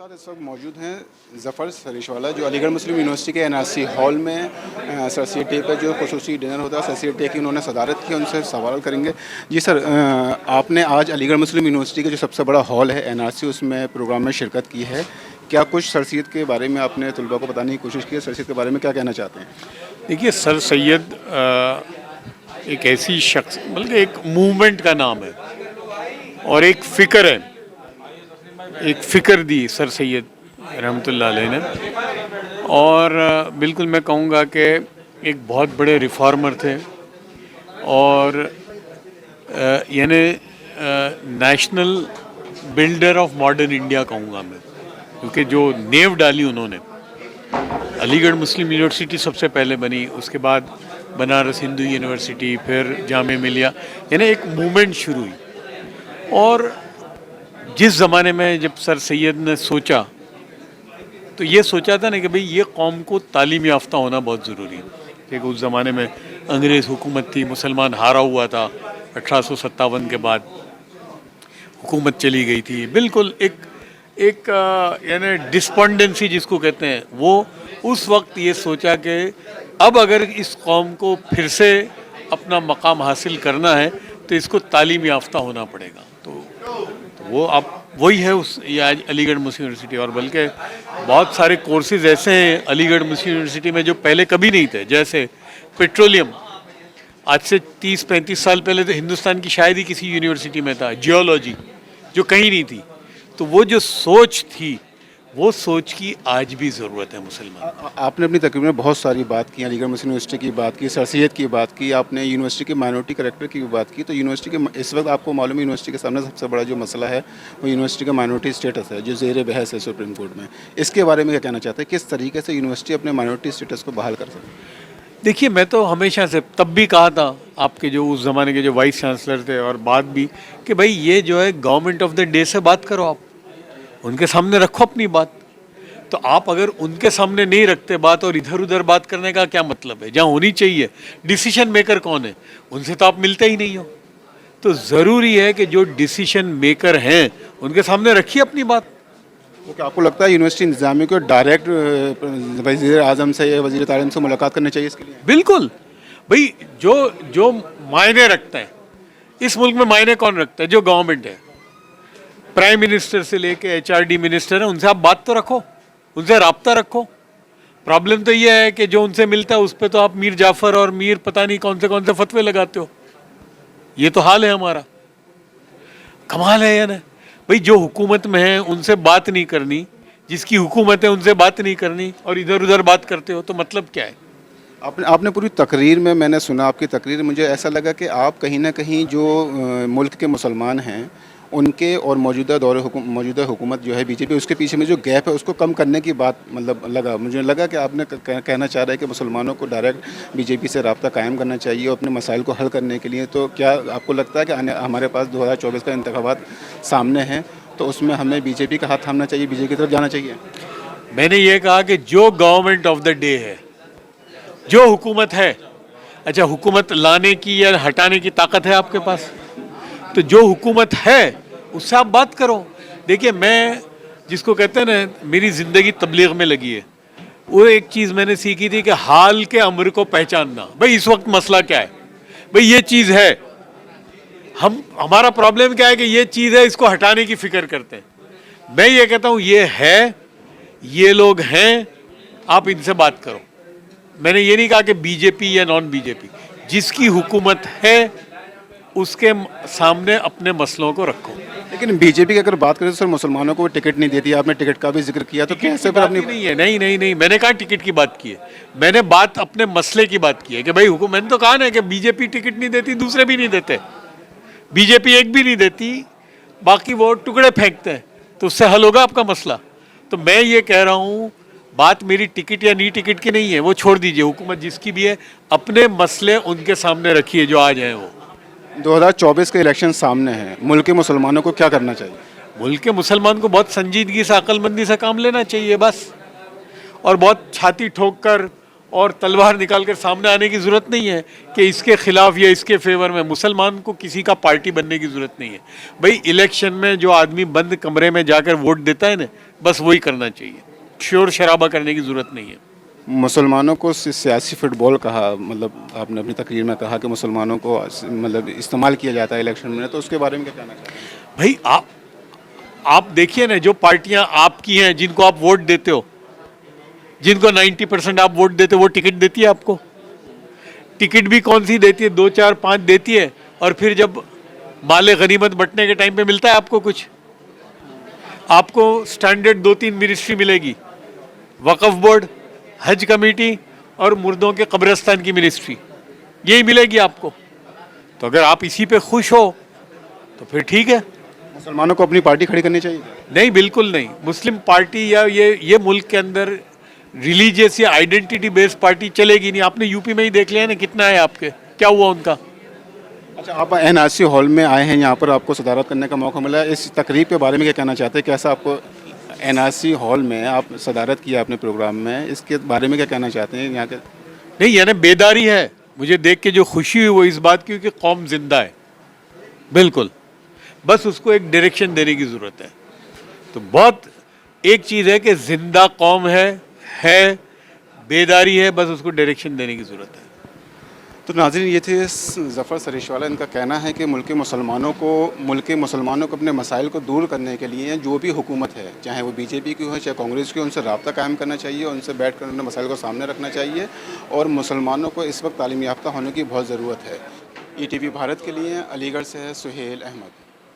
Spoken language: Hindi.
साथ इस वक्त मौजूद हैं ज़फ़र सरीशवाला जो अलीगढ़ मुस्लिम यूनिवर्सिटी के एनआरसी हॉल में सर सी डे पर जो खसूसी डिनर होता है सर सी डे की उन्होंने सदारत की, उनसे सवाल करेंगे। जी सर, आपने आज अलीगढ़ मुस्लिम यूनिवर्सिटी का जो सबसे बड़ा हॉल है एनआरसी, उसमें प्रोग्राम में शिरकत की है। क्या कुछ सर सैयद के बारे में आपने तलबा को बताने की कोशिश की है? सर सैयद के बारे में क्या कहना चाहते हैं? देखिए, सर सैयद एक ऐसी शख्स, बल्कि एक मूवमेंट का नाम है और एक फ़िक्र है, एक फ़िक्र दी सर सैयद रहमतुल्लाह अलैह ने। और बिल्कुल मैं कहूँगा कि एक बहुत बड़े रिफॉर्मर थे और यानी national builder of modern India कहूँगा मैं, क्योंकि जो नींव डाली उन्होंने। अलीगढ़ मुस्लिम यूनिवर्सिटी सबसे पहले बनी, उसके बाद बनारस हिंदू यूनिवर्सिटी, फिर जामे मिलिया, यानी एक मूवमेंट शुरू हुई। और जिस ज़माने में जब सर सैयद ने सोचा, तो ये सोचा था ना कि भाई ये कौम को तालीम याफ्ता होना बहुत ज़रूरी है, क्योंकि उस ज़माने में अंग्रेज़ हुकूमत थी, मुसलमान हारा हुआ था, 1857 के बाद हुकूमत चली गई थी। बिल्कुल एक यानी डिस्पॉन्डेंसी जिसको कहते हैं, वो उस वक्त ये सोचा कि अब अगर इस कौम को फिर से अपना मकाम हासिल करना है तो इसको तालीम याफ्ता होना पड़ेगा। तो वो अब वही है ये आज अलीगढ़ मुस्लिम यूनिवर्सिटी। और बल्कि बहुत सारे कोर्सेज ऐसे हैं अलीगढ़ मुस्लिम यूनिवर्सिटी में जो पहले कभी नहीं थे, जैसे पेट्रोलियम। आज से 30-35 साल पहले तो हिंदुस्तान की शायद ही किसी यूनिवर्सिटी में था। जियोलॉजी जो कहीं नहीं थी। तो वो जो सोच थी, वो सोच की आज भी ज़रूरत है मुसलमान। आपने अपनी तकरीर में बहुत सारी बात की, अलीगढ़ मुस्लिम यूनिवर्सिटी की बात की, सर सैयद की बात की, आपने यूनिवर्सिटी के माइनॉरिटी करेक्टर की भी बात की। तो यूनिवर्सिटी के इस वक्त आपको मालूम है यूनिवर्सिटी के सामने सबसे बड़ा जो मसला है वो यूनिवर्सिटी का माइनॉरिटी स्टेटस है, जो ज़ेर बहस है सुप्रीम कोर्ट में। इसके बारे में क्या कहना चाहते हैं? किस तरीके से यूनिवर्सिटी अपने माइनॉरिटी स्टेटस को बहाल कर सकती है? देखिए, मैं तो हमेशा से तब भी कहा था, आपके जो उस ज़माने के जो वाइस चांसलर थे और बाद भी, कि भाई ये जो है गवर्नमेंट ऑफ द डे से बात करो, आप उनके सामने रखो अपनी बात। तो आप अगर उनके सामने नहीं रखते बात और इधर उधर बात करने का क्या मतलब है? जहाँ होनी चाहिए डिसीजन मेकर कौन है, उनसे तो आप मिलते ही नहीं हो। तो ज़रूरी है कि जो डिसीजन मेकर हैं उनके सामने रखिए अपनी बात। तो क्या आपको लगता है यूनिवर्सिटी इंतजामिया को डायरेक्ट वज़ीर आज़म से या वज़ीर तालीम से मुलाकात करनी चाहिए इसके लिए? बिल्कुल भाई, जो मायने रखता है इस मुल्क में, मायने कौन रखता है? जो गवर्नमेंट है, प्राइम मिनिस्टर से लेके HRD मिनिस्टर है, उनसे आप बात तो रखो, उनसे राब्ता रखो। प्रॉब्लम तो ये है कि जो उनसे मिलता है उस पर तो आप मीर जाफ़र और मीर पता नहीं कौन से फतवे लगाते हो। ये तो हाल है हमारा। कमाल है या ना भाई, जो हुकूमत में है उनसे बात नहीं करनी, जिसकी हुकूमत है उनसे बात नहीं करनी, और इधर उधर बात करते हो, तो मतलब क्या है? आपने पूरी तकरीर में, मैंने सुना आपकी तकरीर, मुझे ऐसा लगा कि आप कहीं ना कहीं जो मुल्क के मुसलमान हैं उनके और मौजूदा हुकूमत जो है बीजेपी, उसके पीछे में जो गैप है उसको कम करने की बात, मतलब मुझे लगा कि आपने कहना चाह रहा है कि मुसलमानों को डायरेक्ट बीजेपी से रब्ता कायम करना चाहिए और अपने मसाइल को हल करने के लिए। तो क्या आपको लगता है कि हमारे पास 2024 का इंतखाबात सामने है, तो उसमें हमें बीजेपी का हाथ थामना चाहिए, बीजेपी की तरफ जाना चाहिए? मैंने ये कहा कि जो गवर्नमेंट ऑफ द डे है, जो हुकूमत है, अच्छा हुकूमत लाने की या हटाने की ताकत है आपके पास? तो जो हुकूमत है उससे आप बात करो। देखिए, मैं जिसको कहते हैं ना, मेरी ज़िंदगी तबलीग में लगी है, वो एक चीज़ मैंने सीखी थी कि हाल के अम्र को पहचानना। भाई इस वक्त मसला क्या है? भाई ये चीज़ है, हमारा प्रॉब्लम क्या है कि ये चीज़ है, इसको हटाने की फ़िक्र करते हैं। मैं ये कहता हूँ ये है, ये लोग हैं, आप इनसे बात करो। मैंने ये नहीं कहा कि बीजेपी या नॉन बीजेपी, जिसकी हुकूमत है उसके सामने अपने मसलों को रखो। लेकिन बीजेपी की अगर बात करें तो सर मुसलमानों को टिकट नहीं देती, आपने टिकट का भी जिक्र किया, तो कैसे फिर अपनी? नहीं है, नहीं, मैंने कहा टिकट की बात की है, मैंने बात अपने मसले की बात की है कि भाई हुकूमत, मैंने तो कहा ना कि बीजेपी टिकट नहीं देती, दूसरे भी नहीं देते, बीजेपी एक भी नहीं देती, बाकी वो टुकड़े फेंकते हैं, तो उससे हल होगा आपका मसला? तो मैं ये कह रहा हूँ, बात मेरी टिकट या नहीं टिकट की नहीं है, वो छोड़ दीजिए। हुकूमत जिसकी भी है, अपने मसले उनके सामने रखिए जो आज हैं। वो 2024 के इलेक्शन सामने हैं, मुल्क के मुसलमानों को क्या करना चाहिए? मुल्क के मुसलमान को बहुत संजीदगी से, अक्लमंदी से काम लेना चाहिए बस, और बहुत छाती ठोक कर और तलवार निकाल कर सामने आने की ज़रूरत नहीं है कि इसके खिलाफ या इसके फेवर में। मुसलमान को किसी का पार्टी बनने की ज़रूरत नहीं है भाई। इलेक्शन में जो आदमी बंद कमरे में जाकर वोट देता है ना, बस वही करना चाहिए, शोर शराबा करने की ज़रूरत नहीं है। मुसलमानों को सियासी फुटबॉल कहा, मतलब आपने अपनी तकरीर में कहा कि मुसलमानों को मतलब इस्तेमाल किया जाता है इलेक्शन में, तो उसके बारे में क्या कहना चाहते हैं? भाई आप देखिए ना, जो पार्टियां आपकी हैं, जिनको आप वोट देते हो, जिनको 90% आप वोट देते हो, वो टिकट देती है आपको। टिकट भी कौन सी देती है? 2 4 5 देती है, और फिर जब माले गनीमत बंटने के टाइम पे मिलता है आपको कुछ? आपको स्टैंडर्ड 2 3 मिनिस्ट्री मिलेगी, वक्फ बोर्ड, हज कमेटी और मुर्दों के कब्रिस्तान की मिनिस्ट्री, यही मिलेगी आपको। तो अगर आप इसी पे खुश हो तो फिर ठीक है। मुसलमानों को अपनी पार्टी खड़ी करनी चाहिए क्या? नहीं, बिल्कुल नहीं। मुस्लिम पार्टी या ये मुल्क के अंदर रिलीजियस या आइडेंटिटी बेस्ड पार्टी चलेगी नहीं। आपने यूपी में ही देख लिया है ना, कितना है आपके, क्या हुआ उनका। अच्छा, आप एनआरसी हॉल में आए हैं, यहाँ पर आपको सदारत करने का मौका मिला, इस तकरीब के बारे में क्या कहना चाहते हैं? कैसा आपको एनआरसी हॉल में आप सदारत किया अपने प्रोग्राम में, इसके बारे में क्या कहना चाहते हैं यहाँ के? नहीं, यानी बेदारी है। मुझे देख के जो खुशी हुई वो इस बात की कि कौम जिंदा है, बिल्कुल। बस उसको एक डायरेक्शन देने की ज़रूरत है। तो बहुत एक चीज़ है कि जिंदा कौम है, बेदारी है, बस उसको डायरेक्शन देने की ज़रूरत है। तो नाज़रीन, ये थे ज़फ़र सरिशवाला। इनका कहना है कि मुल्क के मुसलमानों को अपने मसाइल को दूर करने के लिए जो भी हुकूमत है, चाहे वो बीजेपी की हो चाहे कांग्रेस की हो, उनसे रब्ता कायम करना चाहिए, उनसे बैठ कर उन्हें मसाइल को सामने रखना चाहिए। और मुसलमानों को इस वक्त तालीम याफ्ता होने की बहुत ज़रूरत है। ETV भारत के लिए अलीगढ़ से है सुहेल अहमद।